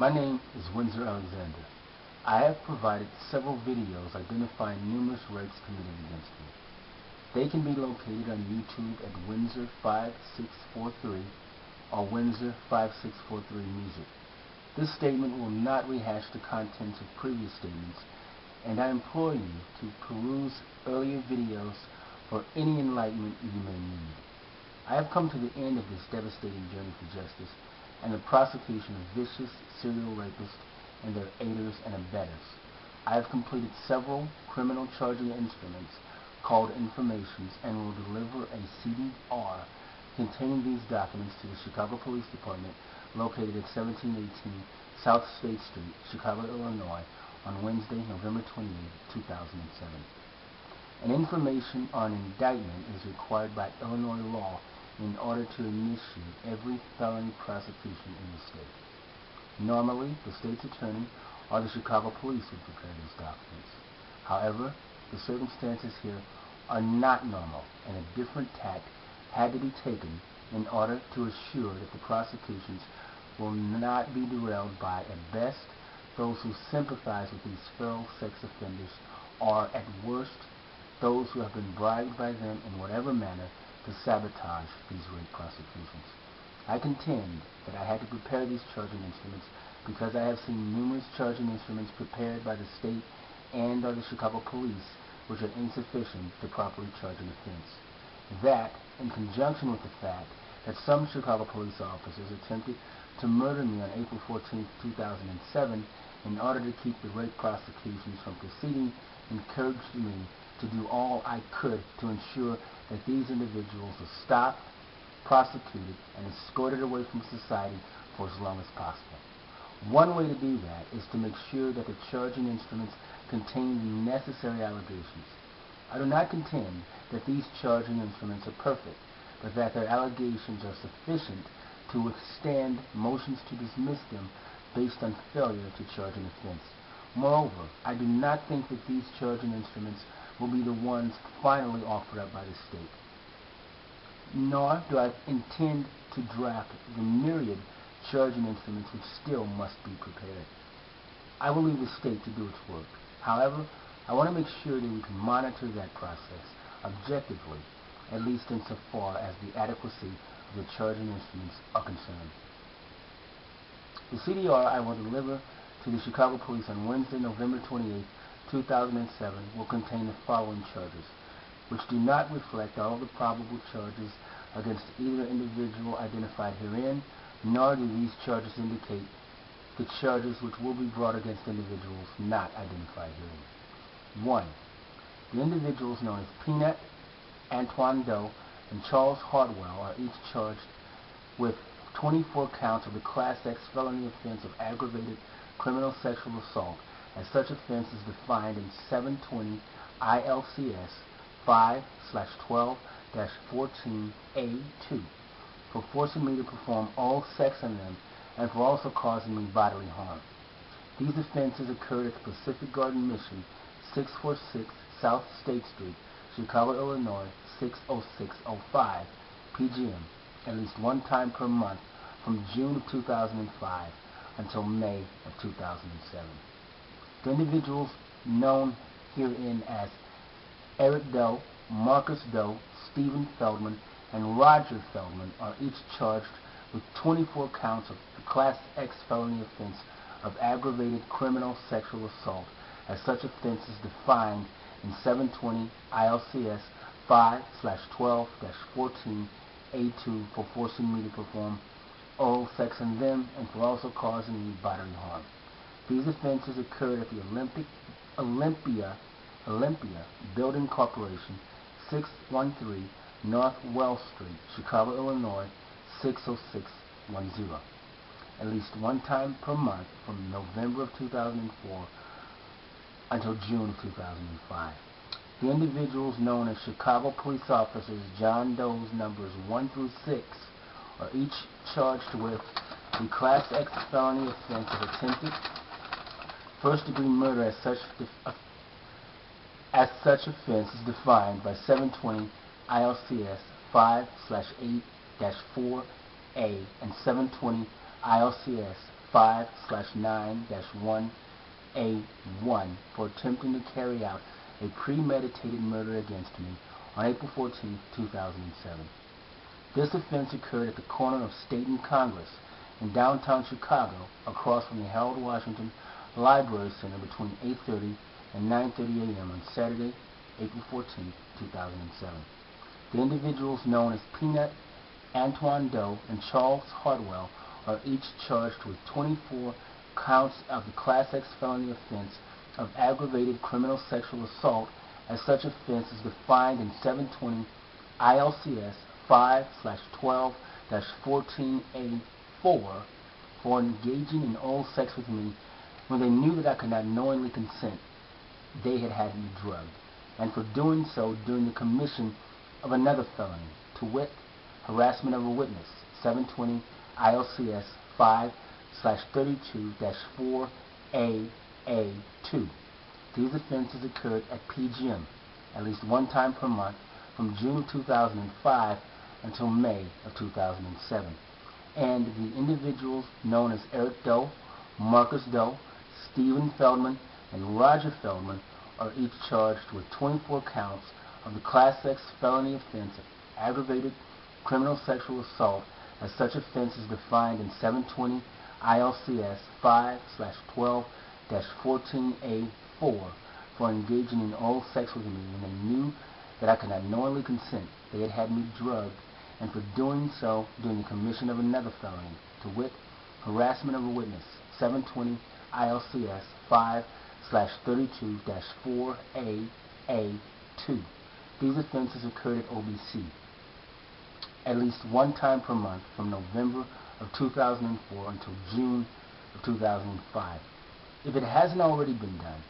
My name is Windsor Alexander. I have provided several videos identifying numerous rapes committed against me. They can be located on YouTube at Windsor 5643 or Windsor 5643 Music. This statement will not rehash the contents of previous statements, and I implore you to peruse earlier videos for any enlightenment you may need. I have come to the end of this devastating journey for justice and the prosecution of vicious serial rapists and their aiders and abettors. I have completed several criminal charging instruments called informations and will deliver a CDR containing these documents to the Chicago Police Department located at 1718 South State Street, Chicago, Illinois on Wednesday, November 28, 2007. An information on indictment is required by Illinois law in order to initiate every felony prosecution in the state. Normally, the state's attorney or the Chicago police would prepare these documents. However, the circumstances here are not normal, and a different tack had to be taken in order to assure that the prosecutions will not be derailed by, at best, those who sympathize with these feral sex offenders, or at worst, those who have been bribed by them in whatever manner to sabotage these rape prosecutions. I contend that I had to prepare these charging instruments because I have seen numerous charging instruments prepared by the state and or the Chicago police which are insufficient to properly charge an offense. That, in conjunction with the fact that some Chicago police officers attempted to murder me on April 14, 2007 in order to keep the rape prosecutions from proceeding, encouraged me to do all I could to ensure that these individuals are stopped, prosecuted, and escorted away from society for as long as possible. One way to do that is to make sure that the charging instruments contain the necessary allegations. I do not contend that these charging instruments are perfect, but that their allegations are sufficient to withstand motions to dismiss them based on failure to charge an offense. Moreover, I do not think that these charging instruments will be the ones finally offered up by the state. Nor do I intend to draft the myriad charging instruments which still must be prepared. I will leave the state to do its work. However, I want to make sure that we can monitor that process objectively, at least insofar as the adequacy of the charging instruments are concerned. The CDR I will deliver to the Chicago Police on Wednesday, November 28, 2007 will contain the following charges, which do not reflect all of the probable charges against either individual identified herein, nor do these charges indicate the charges which will be brought against individuals not identified herein. 1. The individuals known as Peanut, Antoine Doe, and Charles Hardwell are each charged with 24 counts of the Class X felony offense of aggravated criminal sexual assault, as such offense is defined in 720 ILCS 5/12-14A2, for forcing me to perform oral sex on them and for also causing me bodily harm. These offenses occurred at the Pacific Garden Mission, 646 South State Street, Chicago, Illinois, 60605 PGM, at least one time per month from June of 2005 until May of 2007. The individuals known herein as Eric Doe, Marcus Doe, Stephen Feldman, and Roger Feldman are each charged with 24 counts of the Class X felony offense of aggravated criminal sexual assault, as such offense is defined in 720 ILCS 5/12-14A2 for forcing me to perform oral sex on them and for also causing me bodily harm. These offenses occurred at the Olympia Building Corporation, 613 North Wells Street, Chicago, Illinois, 60610, at least one time per month from November of 2004 until June of 2005. The individuals known as Chicago police officers John Doe's numbers 1 through 6 are each charged with the Class X felony offense of attempted first-degree murder, as such offense is defined by 720 ILCS 5/8-4A and 720 ILCS 5/9-1A1 for attempting to carry out a premeditated murder against me on April 14, 2007. This offense occurred at the corner of State and Congress in downtown Chicago, across from the Harold Washington Library Center, between 8:30 and 9:30 a.m. on Saturday, April 14, 2007. The individuals known as Peanut, Antoine Doe, and Charles Hartwell are each charged with 24 counts of the Class X felony offense of aggravated criminal sexual assault, as such offense is defined in 720 ILCS 5/12-14A4 for engaging in oral sex with me when they knew that I could not knowingly consent. They had had me drugged, and for doing so during the commission of another felony, to wit, harassment of a witness, 720 ILCS 5/32-4AA2. These offenses occurred at PGM at least one time per month from June of 2005 until May of 2007. And the individuals known as Eric Doe, Marcus Doe, Stephen Feldman, and Roger Feldman are each charged with 24 counts of the Class X felony offense of aggravated criminal sexual assault, as such offense is defined in 720 ILCS 5/12-14A4 for engaging in oral sex with me when they knew that I could not knowingly consent. They had had me drugged, and for doing so during the commission of another felony, to wit, harassment of a witness, 720 ILCS 5/32-4AA2. These offenses occurred at OBC at least one time per month from November of 2004 until June of 2005. If it hasn't already been done,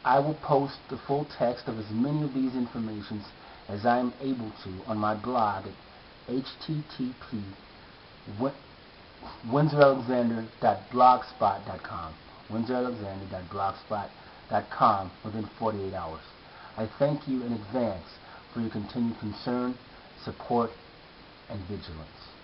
I will post the full text of as many of these informations as I am able to on my blog at http://windsoralexander.blogspot.com windsoralexander.blogspot.com within 48 hours. I thank you in advance for your continued concern, support, and vigilance.